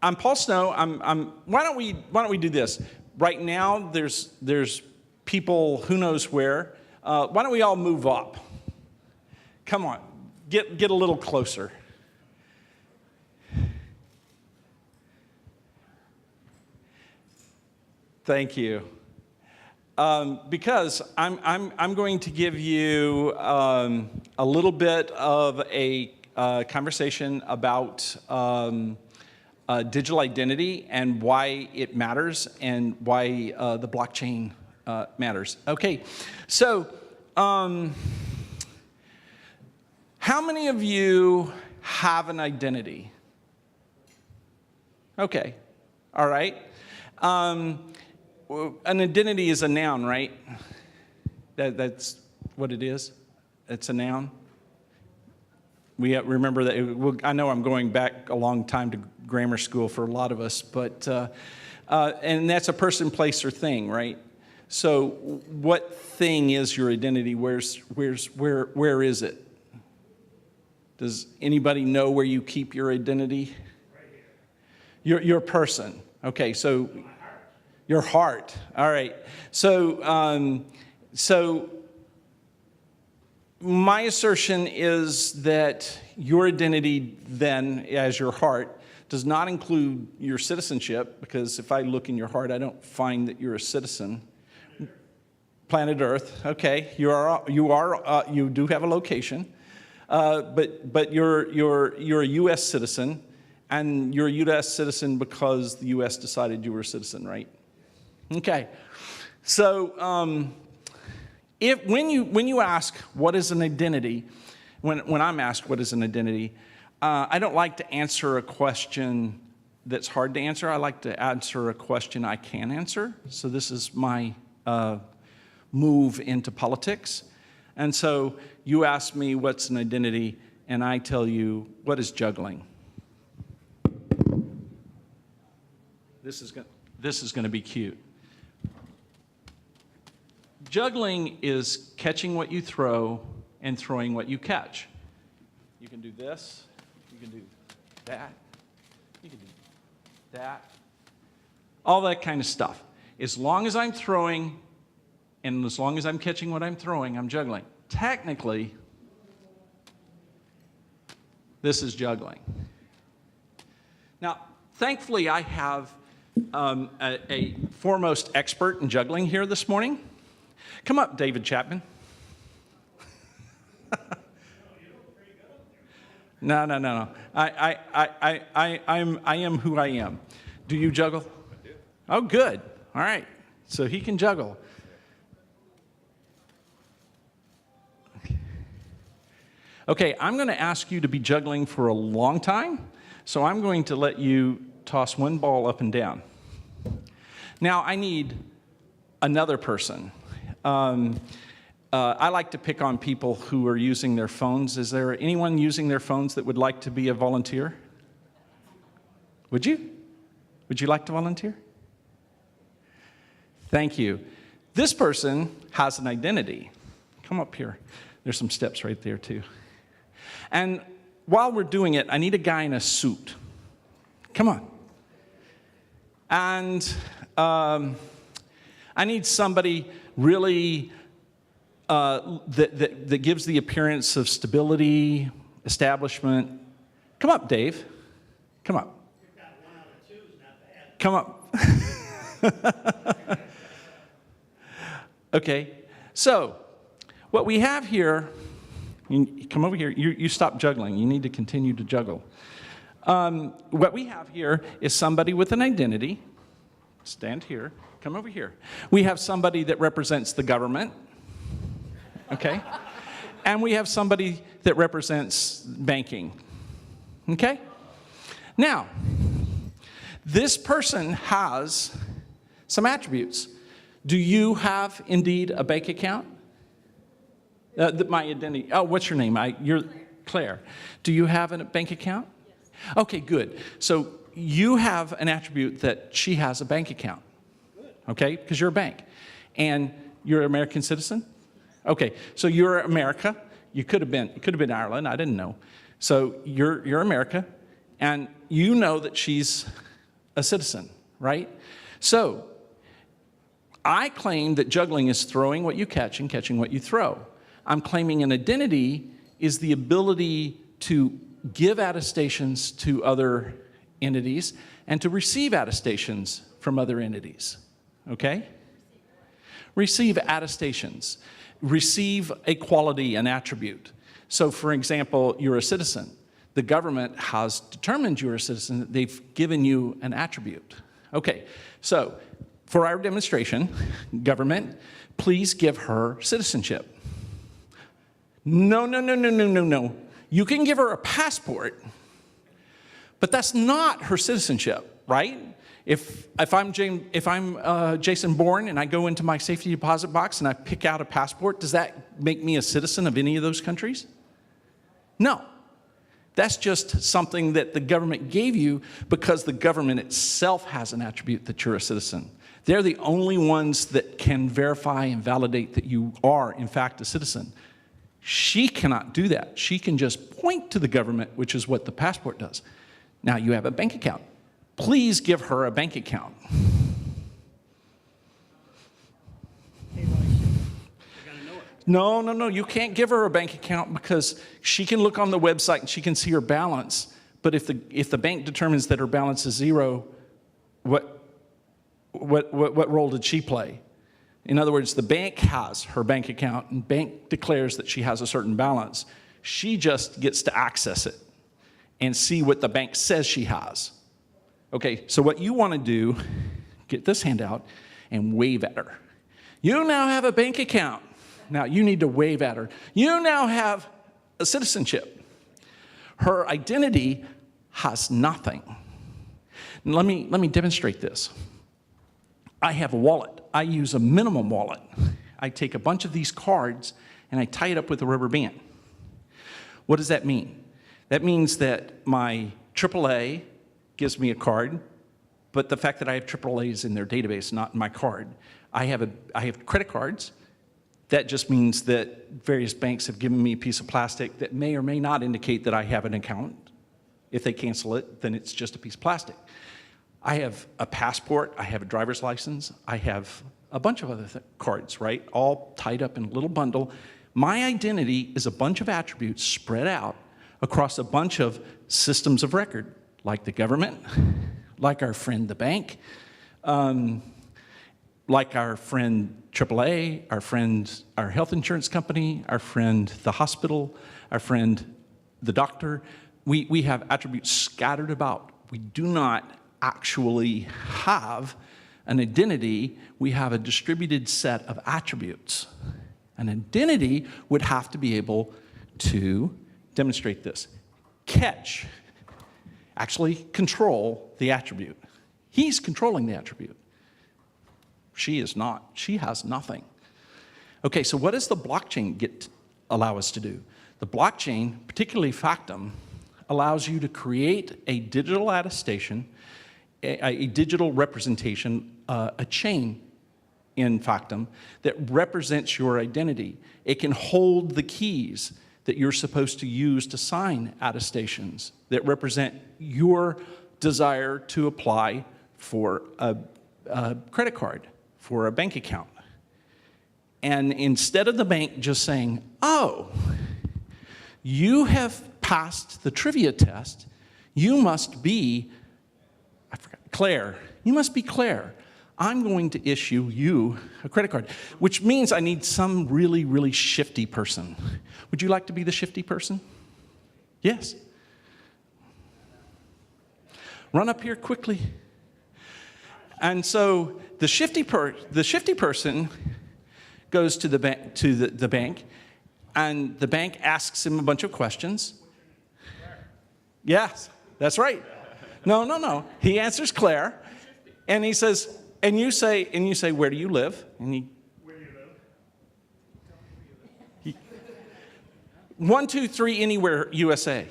I'm Paul Snow. Why don't we do this? Right now, there's people who knows where. Why don't we all move up? Come on, get a little closer. Thank you. Because I'm going to give you a little bit of a conversation about digital identity and why it matters and why the blockchain matters. Okay, so how many of you have an identity? Okay, all right. An identity is a noun, right? That's what it is. It's a noun. We remember that. I know I'm going back a long time to grammar school for a lot of us, but and that's a person, place, or thing, right? So, what thing is your identity? Where is it? Does anybody know where you keep your identity? Right here. Your person. Okay, so your heart. All right. So, my assertion is that your identity then, as your heart, does not include your citizenship, because if I look in your heart, I don't find that you're a citizen. Planet Earth. Okay, you do have a location, but you're a U.S. citizen, and you're a U.S. citizen because the U.S. decided you were a citizen, right? Okay, so when you ask what is an identity, when I'm asked what is an identity, I don't like to answer a question that's hard to answer. I like to answer a question I can answer. So this is my move into politics. And so you ask me what's an identity, and I tell you what is juggling. This is going to be cute. Juggling is catching what you throw and throwing what you catch. You can do this, you can do that, you can do that, all that kind of stuff. As long as I'm throwing and as long as I'm catching what I'm throwing, I'm juggling. Technically, this is juggling. Now, thankfully, I have a foremost expert in juggling here this morning. Come up, David Chapman. No. I am who I am. Do you juggle? I do. Oh, good. All right. So he can juggle. Okay, I'm going to ask you to be juggling for a long time, so I'm going to let you toss one ball up and down. Now, I need another person. I like to pick on people who are using their phones. Is there anyone using their phones that would like to be a volunteer? Would you? Would you like to volunteer? Thank you. This person has an identity. Come up here. There's some steps right there, too. And while we're doing it, I need a guy in a suit. Come on. And I need somebody really that gives the appearance of stability, establishment. Come up, Dave. Come up. You've got 1 out of 2 is not bad. Come up. Okay. So, what we have here, come over here. You stop juggling. You need to continue to juggle. What we have here is somebody with an identity. Stand here. Come over here. We have somebody that represents the government. Okay? And we have somebody that represents banking. Okay? Now, this person has some attributes. Do you have, indeed, a bank account? My identity. Oh, what's your name? You're Claire. Do you have a bank account? Yes. Okay, good. So you have an attribute that she has a bank account. Good. Okay, because you're a bank. And you're an American citizen? Okay, so you're America. You could have been Ireland. I didn't know. So you're America, and you know that she's a citizen, right? So I claim that juggling is throwing what you catch and catching what you throw. I'm claiming an identity is the ability to give attestations to other entities and to receive attestations from other entities, okay? Receive attestations. Receive a quality, an attribute. So for example, you're a citizen. The government has determined you're a citizen. They've given you an attribute. Okay, so for our demonstration, government, please give her citizenship. No, no, no, no, no, no, no. You can give her a passport, but that's not her citizenship, right? If I'm Jason Bourne and I go into my safety deposit box and I pick out a passport, does that make me a citizen of any of those countries? No. That's just something that the government gave you because the government itself has an attribute that you're a citizen. They're the only ones that can verify and validate that you are, in fact, a citizen. She cannot do that. She can just point to the government, which is what the passport does. Now you have a bank account. Please give her a bank account. No, no, no, you can't give her a bank account because she can look on the website and she can see her balance. But if the bank determines that her balance is zero, what role did she play? In other words, the bank has her bank account and bank declares that she has a certain balance. She just gets to access it and see what the bank says she has. Okay, so what you want to do, get this handout and wave at her. You now have a bank account. Now you need to wave at her. You now have a citizenship. Her identity has nothing. And let me demonstrate this. I have a wallet. I use a minimum wallet. I take a bunch of these cards and I tie it up with a rubber band. What does that mean? That means that my AAA gives me a card, but the fact that I have AAA is in their database, not in my card. I have credit cards. That just means that various banks have given me a piece of plastic that may or may not indicate that I have an account. If they cancel it, then it's just a piece of plastic. I have a passport, I have a driver's license, I have a bunch of other cards, right? All tied up in a little bundle. My identity is a bunch of attributes spread out across a bunch of systems of record, like the government, like our friend the bank, like our friend AAA, our health insurance company, our friend the hospital, our friend the doctor. We have attributes scattered about. We do not actually have an identity. We have a distributed set of attributes. An identity would have to be able to demonstrate this. Catch, actually control the attribute. He's controlling the attribute. She is not. She has nothing. Okay, so what does the blockchain allow us to do? The blockchain, particularly Factom, allows you to create a digital attestation, a digital representation, a chain in Factom that represents your identity. It can hold the keys that you're supposed to use to sign attestations that represent your desire to apply for a credit card, for a bank account. And instead of the bank just saying, oh, you have passed the trivia test, you must be, Claire, you must be Claire. I'm going to issue you a credit card, which means I need some really, really shifty person. Would you like to be the shifty person? Yes. Run up here quickly. And so the shifty person goes to the bank, and the bank asks him a bunch of questions. Yes, that's right. No. He answers Claire, and he says, and you say, where do you live? And where do you live? 1, 2, 3, anywhere, USA.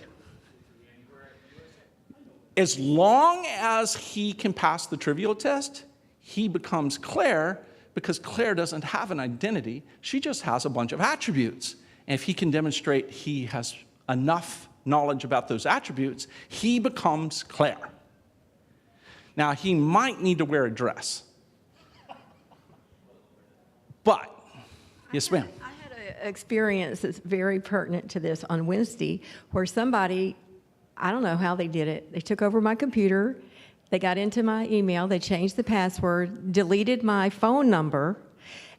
As long as he can pass the trivial test, he becomes Claire, because Claire doesn't have an identity. She just has a bunch of attributes. And if he can demonstrate he has enough knowledge about those attributes, he becomes Claire. Now, he might need to wear a dress. But, yes, ma'am. I had an experience that's very pertinent to this on Wednesday where somebody, I don't know how they did it, they took over my computer, they got into my email, they changed the password, deleted my phone number,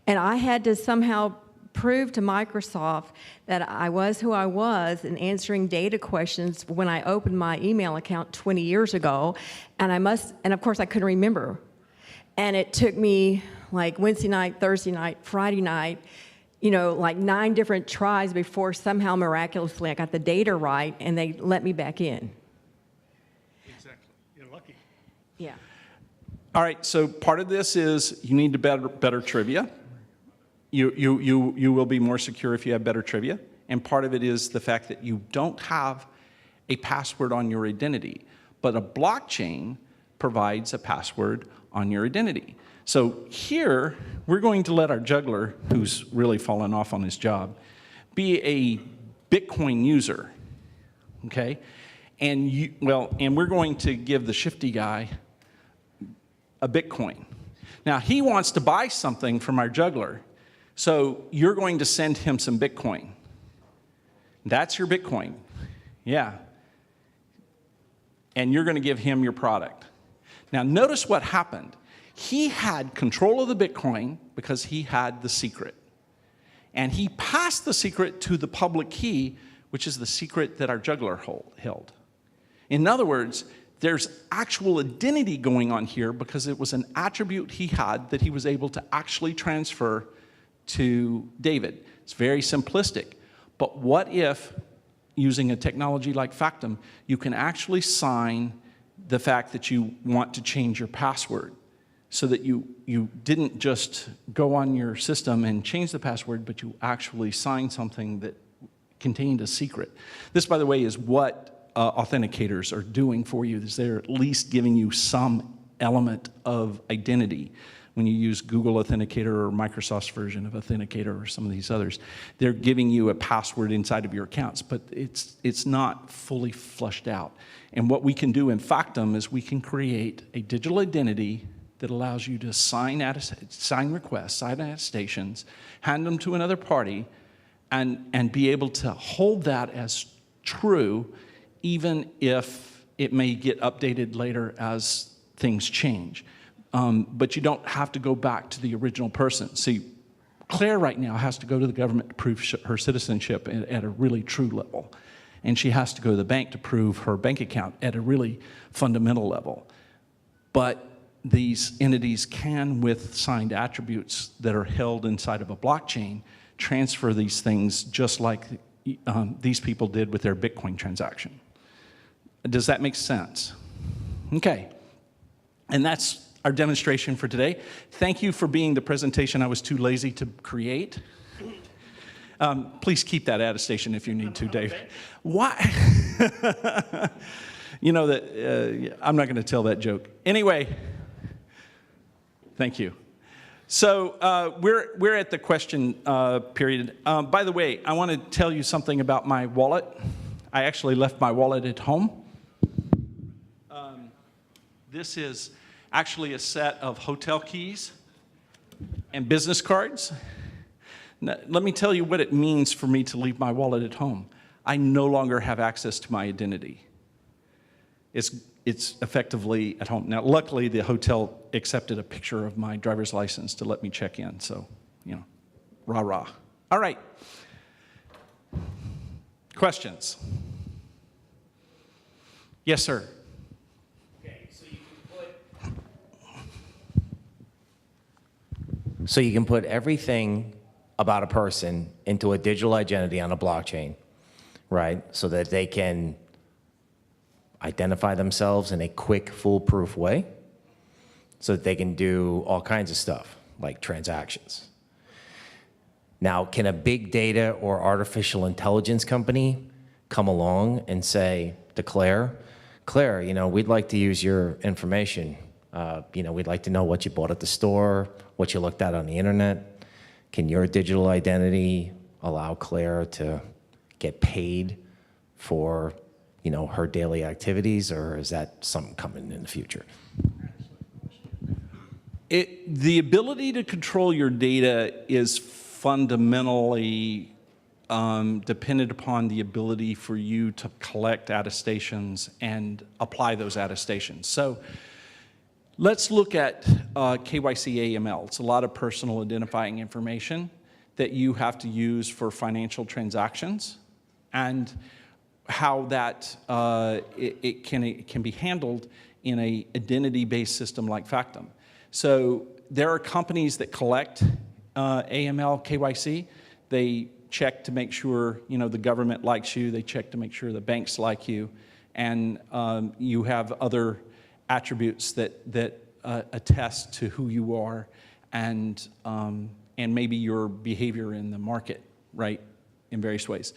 and I had to somehow prove to Microsoft that I was who I was in answering data questions when I opened my email account 20 years ago, and of course I couldn't remember. And it took me like Wednesday night, Thursday night, Friday night, like 9 different tries before somehow miraculously I got the data right and they let me back in. Exactly. You're lucky. Yeah. All right, so part of this is you need to better trivia. You will be more secure if you have better trivia. And part of it is the fact that you don't have a password on your identity, but a blockchain provides a password on your identity. So here, we're going to let our juggler, who's really fallen off on his job, be a Bitcoin user, okay? And we're going to give the shifty guy a Bitcoin. Now, he wants to buy something from our juggler, so you're going to send him some Bitcoin. That's your Bitcoin, yeah. And you're going to give him your product. Now, notice what happened. He had control of the Bitcoin because he had the secret. And he passed the secret to the public key, which is the secret that our juggler held. In other words, there's actual identity going on here because it was an attribute he had that he was able to actually transfer to David. It's very simplistic. But what if, using a technology like Factom, you can actually sign the fact that you want to change your password so that you didn't just go on your system and change the password, but you actually signed something that contained a secret. This, by the way, is what authenticators are doing for you, is they're at least giving you some element of identity. When you use Google Authenticator or Microsoft's version of Authenticator or some of these others, they're giving you a password inside of your accounts, but it's not fully flushed out. And what we can do in Factom is we can create a digital identity that allows you to sign requests, sign attestations, hand them to another party, and be able to hold that as true, even if it may get updated later as things change. But you don't have to go back to the original person. See, Claire right now has to go to the government to prove her citizenship at a really true level. And she has to go to the bank to prove her bank account at a really fundamental level. But these entities can, with signed attributes that are held inside of a blockchain, transfer these things just like these people did with their Bitcoin transaction. Does that make sense? Okay. And that's our demonstration for today. Thank you for being the presentation I was too lazy to create. Please keep that attestation if you need to, Dave. Why? You know that I'm not going to tell that joke. Anyway, thank you. So we're at the question period. By the way, I want to tell you something about my wallet. I actually left my wallet at home. This is actually a set of hotel keys and business cards. Now, let me tell you what it means for me to leave my wallet at home. I no longer have access to my identity. It's effectively at home. Now, luckily, the hotel accepted a picture of my driver's license to let me check in, so, rah, rah. All right. Questions? Yes, sir. So you can put everything about a person into a digital identity on a blockchain, right? So that they can identify themselves in a quick, foolproof way, so that they can do all kinds of stuff, like transactions. Now, can a big data or artificial intelligence company come along and say to Claire, we'd like to use your information. We'd like to know what you bought at the store, what you looked at on the internet. Can your digital identity allow Claire to get paid for, her daily activities, or is that something coming in the future? The ability to control your data is fundamentally dependent upon the ability for you to collect attestations and apply those attestations. So let's look at KYC AML. It's a lot of personal identifying information that you have to use for financial transactions, and how that it can be handled in a identity-based system like Factom. So there are companies that collect AML, KYC. They check to make sure the government likes you. They check to make sure the banks like you, and you have other attributes that attest to who you are, and maybe your behavior in the market, right, in various ways.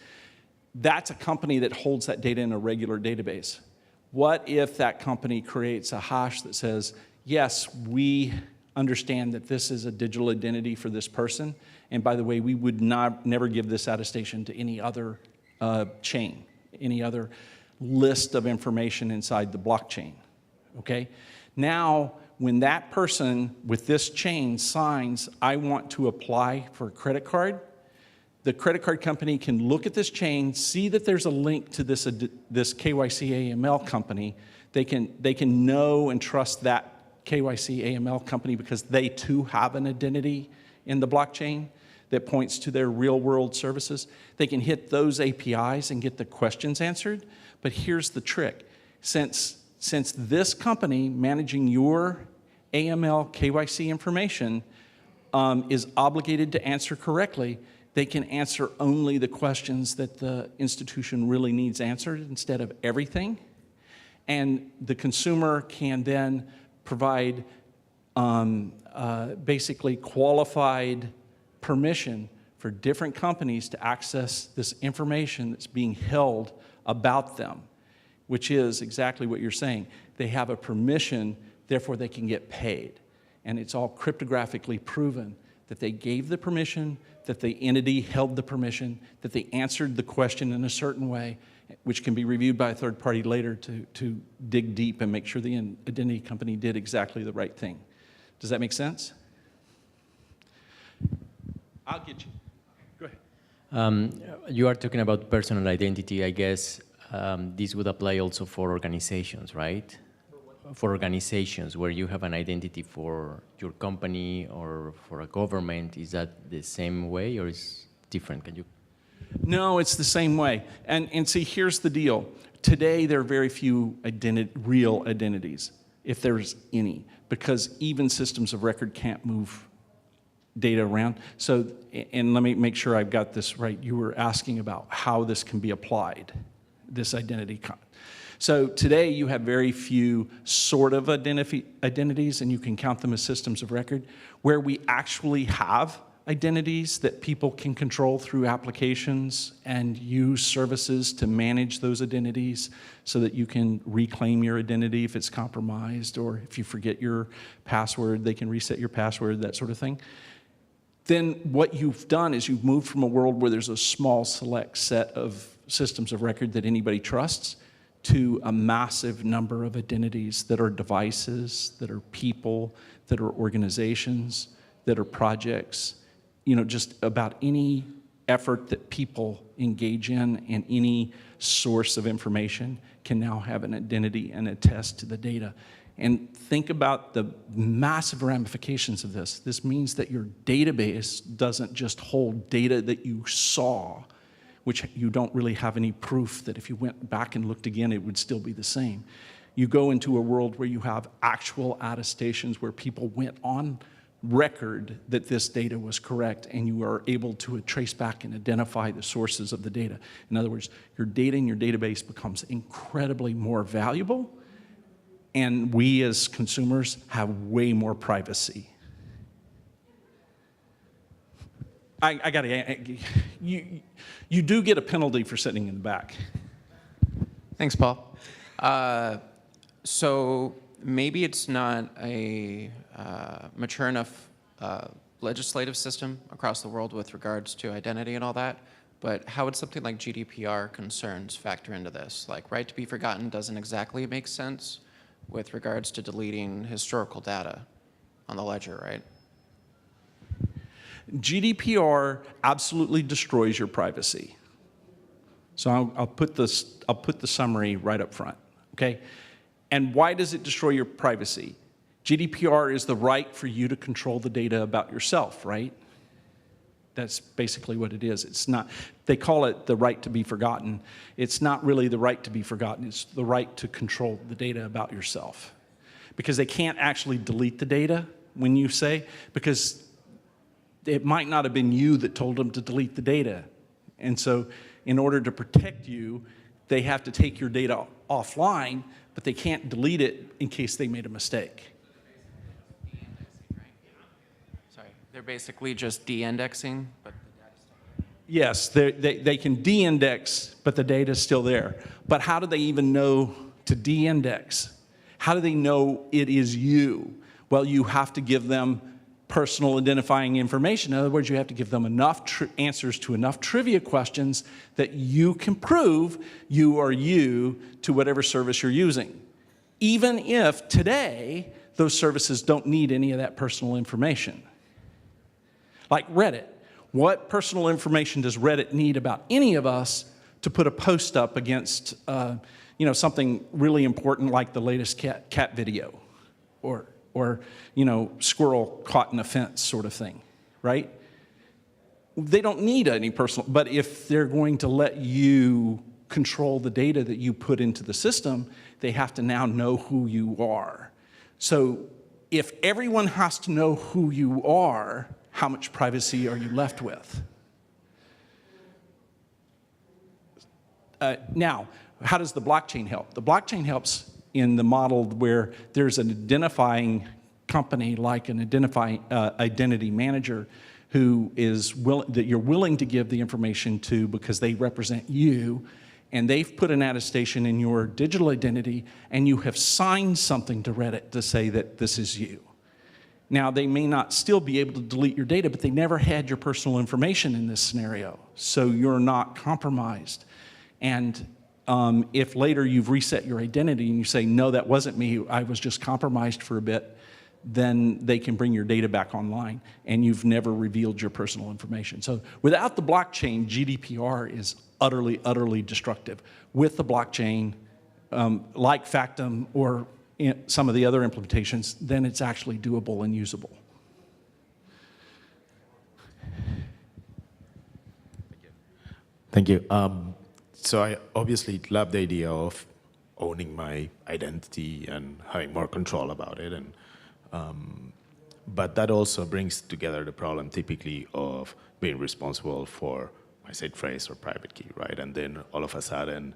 That's a company that holds that data in a regular database. What if that company creates a hash that says, yes, we understand that this is a digital identity for this person, and by the way, we would never give this attestation to any other chain, any other list of information inside the blockchain, okay? Now, when that person with this chain signs, I want to apply for a credit card, the credit card company can look at this chain, see that there's a link to this KYC AML company. They can know and trust that KYC AML company because they too have an identity in the blockchain that points to their real-world services. They can hit those APIs and get the questions answered. But here's the trick. Since this company managing your AML KYC information is obligated to answer correctly, they can answer only the questions that the institution really needs answered instead of everything. And the consumer can then provide basically qualified permission for different companies to access this information that's being held about them, which is exactly what you're saying. They have a permission, therefore they can get paid. And it's all cryptographically proven that they gave the permission, that the entity held the permission, that they answered the question in a certain way, which can be reviewed by a third party later to dig deep and make sure the identity company did exactly the right thing. Does that make sense? I'll get you. Go ahead. You are talking about personal identity. I guess this would apply also for organizations, right? For organizations where you have an identity for your company or for a government. Is that the same way or is different? Can you? No, it's the same way. And see, here's the deal. Today, there are very few real identities, if there's any, because even systems of record can't move data around. So, and let me make sure I've got this right. You were asking about how this can be applied, this identity. So today, you have very few sort of identities, and you can count them as systems of record. Where we actually have identities that people can control through applications and use services to manage those identities so that you can reclaim your identity if it's compromised, or if you forget your password, they can reset your password, that sort of thing. Then what you've done is you've moved from a world where there's a small select set of systems of record that anybody trusts to a massive number of identities that are devices, that are people, that are organizations, that are projects, just about any effort that people engage in and any source of information can now have an identity and attest to the data. And think about the massive ramifications of this. This means that your database doesn't just hold data that you saw, which you don't really have any proof that if you went back and looked again, it would still be the same. You go into a world where you have actual attestations where people went on record that this data was correct, and you are able to trace back and identify the sources of the data. In other words, your data in your database becomes incredibly more valuable, and we as consumers have way more privacy. I got to, you do get a penalty for sitting in the back. Thanks, Paul. So maybe it's not a mature enough legislative system across the world with regards to identity and all that, but how would something like GDPR concerns factor into this? Like, right to be forgotten doesn't exactly make sense with regards to deleting historical data on the ledger, right? GDPR absolutely destroys your privacy. So I'll put the summary right up front, okay? And why does it destroy your privacy? GDPR is the right for you to control the data about yourself, right? That's basically what it is. It's not, they call it the right to be forgotten. It's not really the right to be forgotten. It's the right to control the data about yourself. Because they can't actually delete the data when you say, because it might not have been you that told them to delete the data. And so in order to protect you, they have to take your data offline, but they can't delete it in case they made a mistake. Sorry, they're basically just de-indexing, but the data's still Yes, they can de-index, but the data's still there. But how do they even know to de-index? How do they know it is you? Well, you have to give them personal identifying information. In other words, you have to give them enough answers to enough trivia questions that you can prove you are you to whatever service you're using. Even if today, those services don't need any of that personal information. Like Reddit. What personal information does Reddit need about any of us to put a post up against something really important like the latest cat video or squirrel caught in a fence sort of thing, right? They don't need any personal, but if they're going to let you control the data that you put into the system, they have to now know who you are. So if everyone has to know who you are, how much privacy are you left with? Now, how does the blockchain help? The blockchain helps in the model where there's an identifying company like an identity manager who is that you're willing to give the information to because they represent you, and they've put an attestation in your digital identity, and you have signed something to Reddit to say that this is you. Now, they may not still be able to delete your data, but they never had your personal information in this scenario, so you're not compromised. And if later you've reset your identity and you say, no, that wasn't me, I was just compromised for a bit, then they can bring your data back online, and you've never revealed your personal information. So without the blockchain, GDPR is utterly, utterly destructive. With the blockchain, like Factom or some of the other implementations, then it's actually doable and usable. Thank you. So I obviously love the idea of owning my identity and having more control about it. But that also brings together the problem typically of being responsible for my seed phrase or private key, right? And then all of a sudden,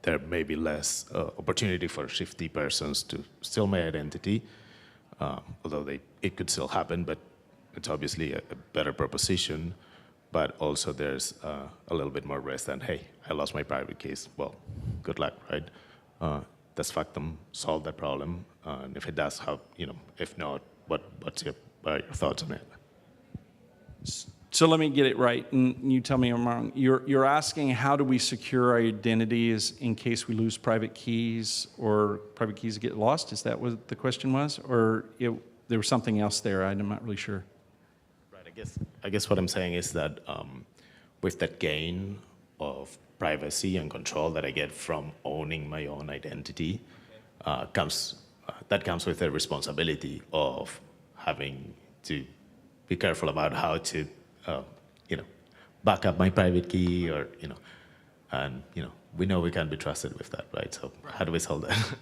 there may be less opportunity for shifty persons to steal my identity, although it could still happen, but it's obviously a better proposition. But also there's a little bit more risk than, hey, I lost my private keys. Well, good luck, right? Does Factom solve that problem? And if it does, how, if not, what's your thoughts on it? So let me get it right, and you tell me I'm wrong. You're asking how do we secure our identities in case we lose private keys or private keys get lost? Is that what the question was? Or there was something else there, I'm not really sure. I guess what I'm saying is that with that gain of privacy and control that I get from owning my own identity, comes with the responsibility of having to be careful about how to, back up my private key, or we know we can't be trusted with that, right? So how do we solve that?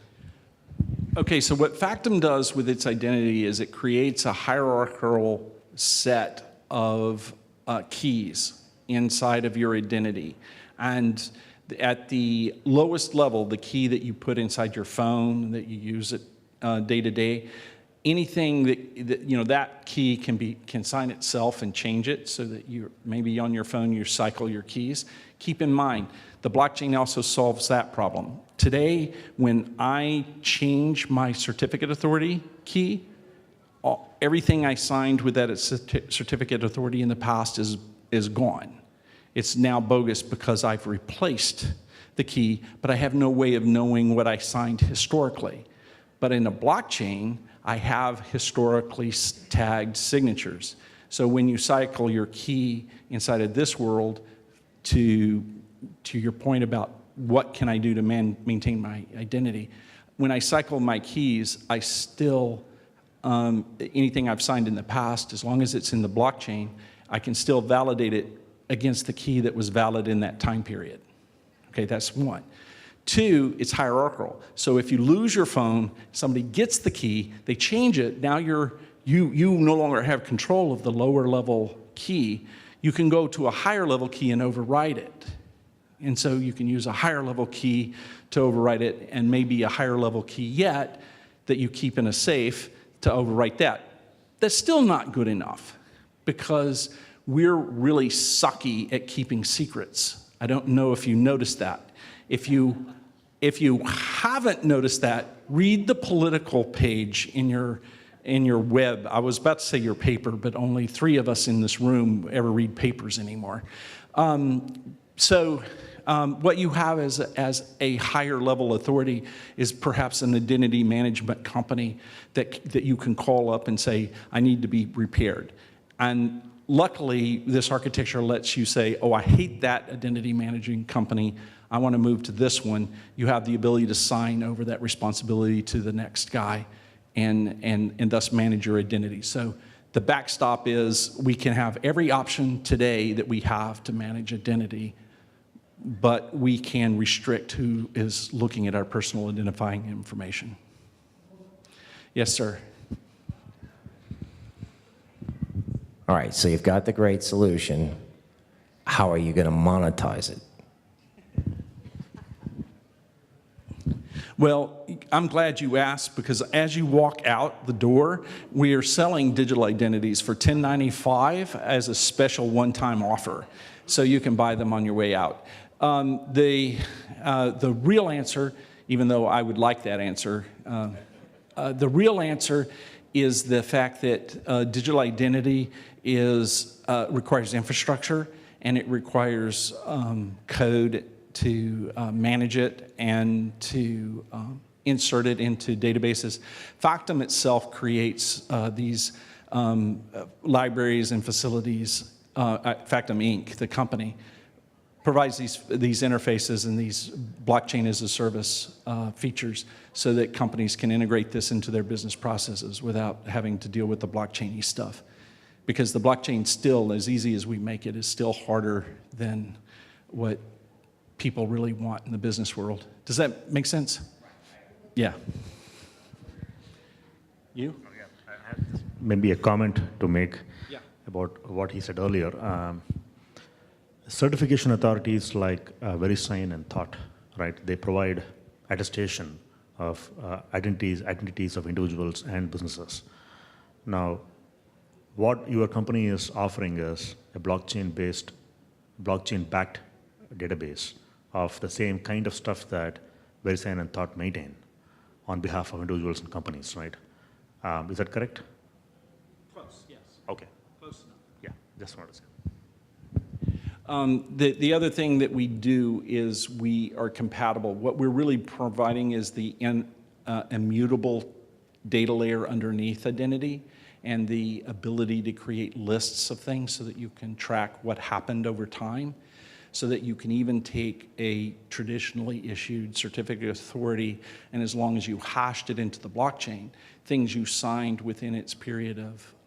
Okay, so what Factom does with its identity is it creates a hierarchical set of keys inside of your identity. And at the lowest level, the key that you put inside your phone, that you use it day to day, anything that key can sign itself and change it so that you're maybe on your phone you cycle your keys. Keep in mind, the blockchain also solves that problem. Today, when I change my certificate authority key, everything I signed with that certificate authority in the past is is gone. It's now bogus because I've replaced the key, but I have no way of knowing what I signed historically. But in a blockchain, I have historically tagged signatures. So when you cycle your key inside of this world, to your point about what can I do to maintain my identity, when I cycle my keys, I still, anything I've signed in the past, as long as it's in the blockchain, I can still validate it against the key that was valid in that time period. Okay, that's one. Two, it's hierarchical. So if you lose your phone, somebody gets the key, they change it, now you no longer have control of the lower level key. You can go to a higher level key and override it. And so you can use a higher level key to override it, and maybe a higher level key yet that you keep in a safe to overwrite that. That's still not good enough because we're really sucky at keeping secrets. I don't know if you noticed that. If you haven't noticed that, read the political page in your web. I was about to say your paper, but only 3 of us in this room ever read papers anymore. What you have as a higher level authority is perhaps an identity management company that you can call up and say, I need to be repaired. And luckily, this architecture lets you say, oh, I hate that identity managing company. I want to move to this one. You have the ability to sign over that responsibility to the next guy and thus manage your identity. So the backstop is we can have every option today that we have to manage identity, but we can restrict who is looking at our personal identifying information. Yes, sir. All right, so you've got the great solution. How are you going to monetize it? Well, I'm glad you asked, because as you walk out the door, we are selling digital identities for $10.95 as a special one-time offer, so you can buy them on your way out. The real answer, even though I would like that answer, the real answer is the fact that digital identity requires infrastructure, and it requires code to manage it and to insert it into databases. Factom itself creates these libraries and facilities. Factom Inc., the company, provides these interfaces and these blockchain as a service features so that companies can integrate this into their business processes without having to deal with the blockchain-y stuff. Because the blockchain still, as easy as we make it, is still harder than what people really want in the business world. Does that make sense? Yeah. You? I have maybe a comment to make about what he said earlier. Certification authorities like VeriSign and Thought, right? They provide attestation of identities of individuals and businesses. Now, what your company is offering is a blockchain-backed database of the same kind of stuff that VeriSign and Thought maintain on behalf of individuals and companies, right? Is that correct? Close, yes. Okay. Close enough. Yeah, just wanted to say. The other thing that we do is we are compatible. What we're really providing is the immutable data layer underneath identity and the ability to create lists of things so that you can track what happened over time, so that you can even take a traditionally issued certificate of authority, and as long as you hashed it into the blockchain, things you signed within its period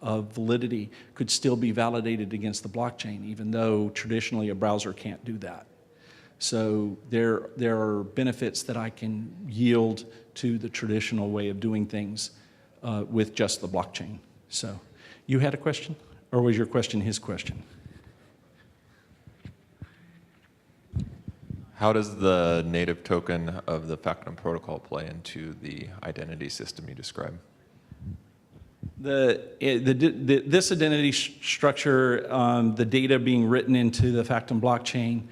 of validity could still be validated against the blockchain, even though traditionally a browser can't do that. So there are benefits that I can yield to the traditional way of doing things with just the blockchain. So you had a question, or was your question his question? How does the native token of the Factom protocol play into the identity system you describe? This identity structure, the data being written into the Factom blockchain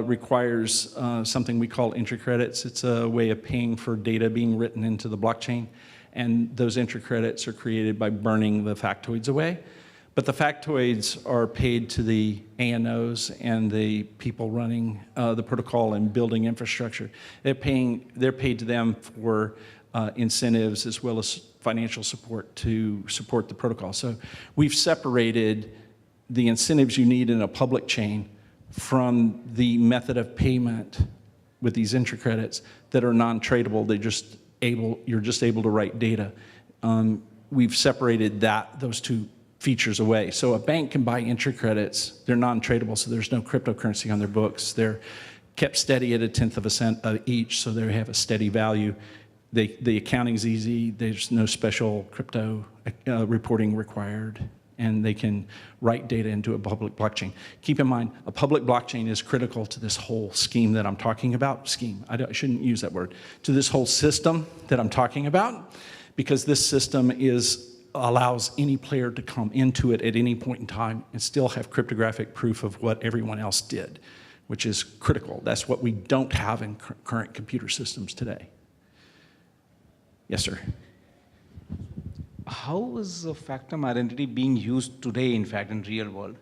requires something we call entry credits. It's a way of paying for data being written into the blockchain, and those entry credits are created by burning the factoids away. But the factoids are paid to the ANOs and the people running the protocol and building infrastructure. They're paid to them for incentives as well as financial support to support the protocol. So we've separated the incentives you need in a public chain from the method of payment with these entry credits that are non-tradable. You're just able to write data. We've separated those two features away. So a bank can buy entry credits. They're non-tradable, so there's no cryptocurrency on their books. They're kept steady at 1/10 of a cent each, so they have a steady value. The accounting's easy. There's no special crypto reporting required, and they can write data into a public blockchain. Keep in mind, a public blockchain is critical to this whole scheme that I'm talking about. I shouldn't use that word. To this whole system that I'm talking about, because this system allows any player to come into it at any point in time and still have cryptographic proof of what everyone else did, which is critical. That's what we don't have in current computer systems today. Yes, sir. How is a Factom identity being used today, in fact, in real world?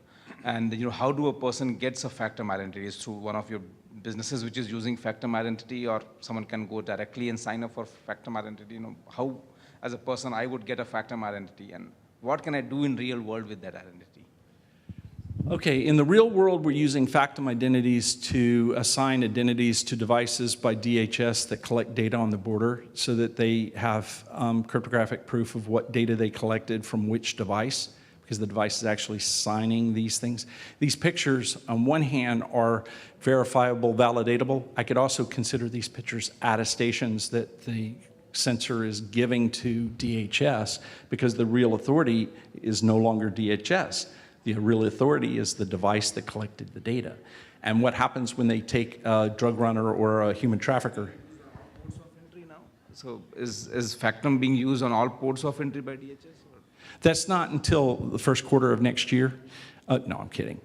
And how do a person gets a Factom identity? Is through one of your businesses which is using Factom identity, or someone can go directly and sign up for Factom identity? How, as a person, I would get a Factom identity, and what can I do in real world with that identity? Okay, in the real world, we're using Factom identities to assign identities to devices by DHS that collect data on the border so that they have cryptographic proof of what data they collected from which device, because the device is actually signing these things. These pictures, on one hand, are verifiable, validatable. I could also consider these pictures attestations that the sensor is giving to DHS, because the real authority is no longer DHS. The real authority is the device that collected the data. And what happens when they take a drug runner or a human trafficker? Ports of entry now? So is Factom being used on all ports of entry by DHS? Or? That's not until the first quarter of next year. No, I'm kidding.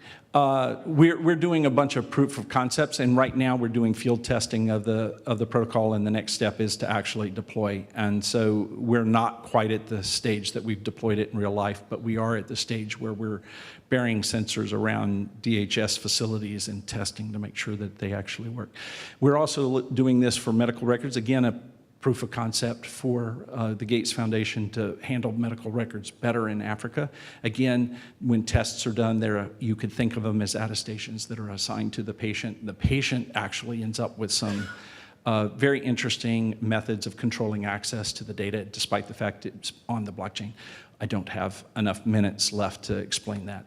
We're doing a bunch of proof of concepts, and right now we're doing field testing of the protocol, and the next step is to actually deploy. And so we're not quite at the stage that we've deployed it in real life, but we are at the stage where we're burying sensors around DHS facilities and testing to make sure that they actually work. We're also doing this for medical records. Again, a proof of concept for the Gates Foundation to handle medical records better in Africa. Again, when tests are done, you could think of them as attestations that are assigned to the patient. The patient actually ends up with some very interesting methods of controlling access to the data, despite the fact it's on the blockchain. I don't have enough minutes left to explain that.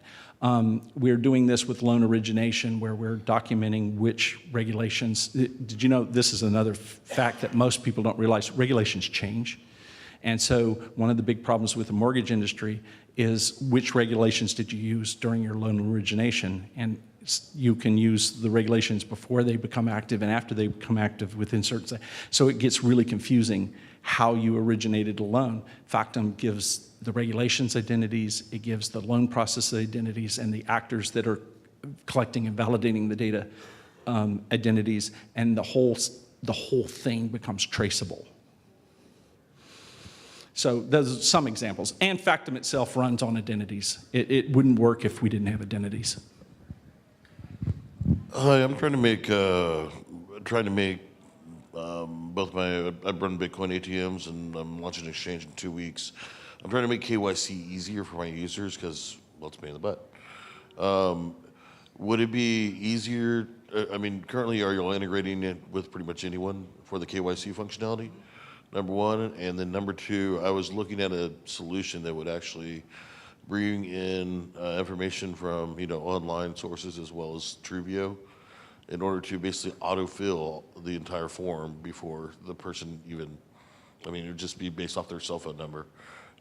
We're doing this with loan origination, where we're documenting which regulations. Did you know, this is another fact that most people don't realize, regulations change. And so one of the big problems with the mortgage industry is which regulations did you use during your loan origination? And you can use the regulations before they become active and after they become active within certain. So it gets really confusing how you originated a loan. Factom gives the regulations identities, it gives the loan process identities, and the actors that are collecting and validating the data identities, and the whole thing becomes traceable. So those are some examples. And Factom itself runs on identities. It wouldn't work if we didn't have identities. Hi, I'm trying to make both I run Bitcoin ATMs, and I'm launching an exchange in 2 weeks. I'm trying to make KYC easier for my users because, well, it's a pain in the butt. Would it be easier? Currently, are you all integrating it with pretty much anyone for the KYC functionality? Number one, and then number two, I was looking at a solution that would actually bring in information from online sources as well as Truvio, in order to basically autofill the entire form before the person even. It would just be based off their cell phone number.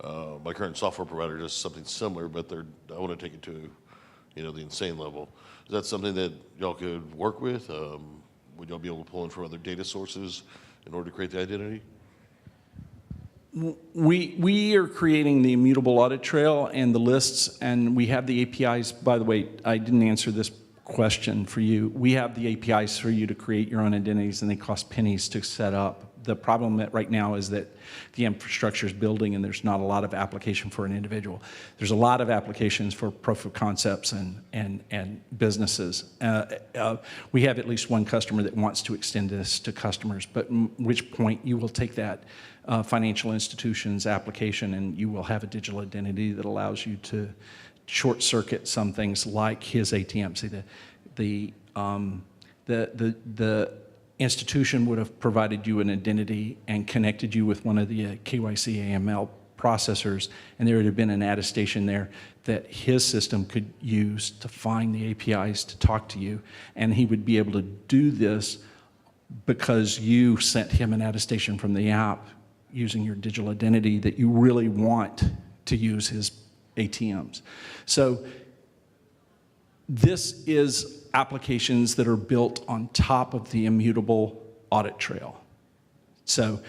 My current software provider does something similar, but I want to take it to, the insane level. Is that something that y'all could work with? Would y'all be able to pull in from other data sources in order to create the identity? We are creating the immutable audit trail and the lists, and we have the APIs. By the way, I didn't answer this question for you. We have the APIs for you to create your own identities, and they cost pennies to set up. The problem right now is that the infrastructure is building and there's not a lot of application for an individual. There's a lot of applications for proof of concepts and businesses. We have at least one customer that wants to extend this to customers, but at which point you will take that financial institution's application and you will have a digital identity that allows you to short circuit some things like his ATM. See, the institution would have provided you an identity and connected you with one of the KYC AML processors, and there would have been an attestation there that his system could use to find the APIs to talk to you, and he would be able to do this because you sent him an attestation from the app using your digital identity that you really want to use his ATMs. So this is applications that are built on top of the immutable audit trail. So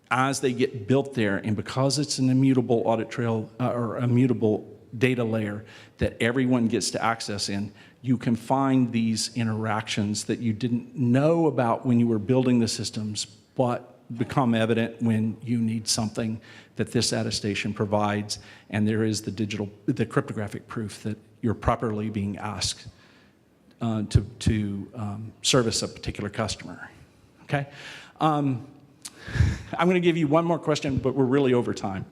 as they get built there, and because it's an immutable audit trail or immutable data layer that everyone gets to access in, you can find these interactions that you didn't know about when you were building the systems, but become evident when you need something that this attestation provides, and there is the cryptographic proof that you're properly being asked to service a particular customer. Okay? I'm going to give you one more question, but we're really over time.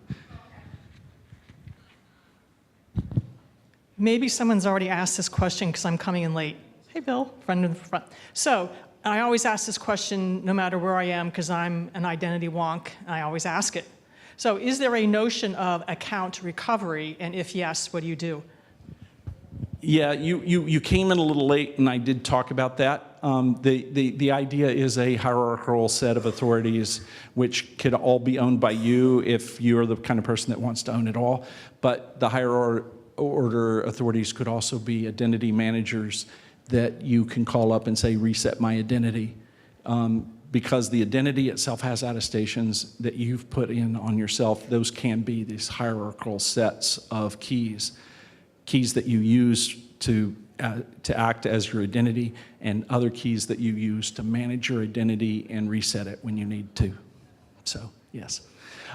Maybe someone's already asked this question because I'm coming in late. Hey, Bill, friend in the front. So I always ask this question no matter where I am because I'm an identity wonk, and I always ask it. So is there a notion of account recovery, and if yes, what do you do? Yeah, you came in a little late, and I did talk about that. The idea is a hierarchical set of authorities which could all be owned by you if you're the kind of person that wants to own it all. But the higher order authorities could also be identity managers that you can call up and say, reset my identity. Because the identity itself has attestations that you've put in on yourself, those can be these hierarchical sets of keys that you use to act as your identity, and other keys that you use to manage your identity and reset it when you need to. So, yes.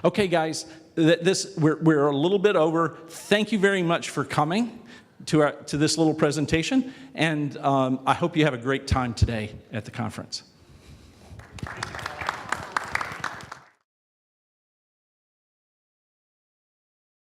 Okay, guys, we're a little bit over. Thank you very much for coming to this little presentation, and I hope you have a great time today at the conference.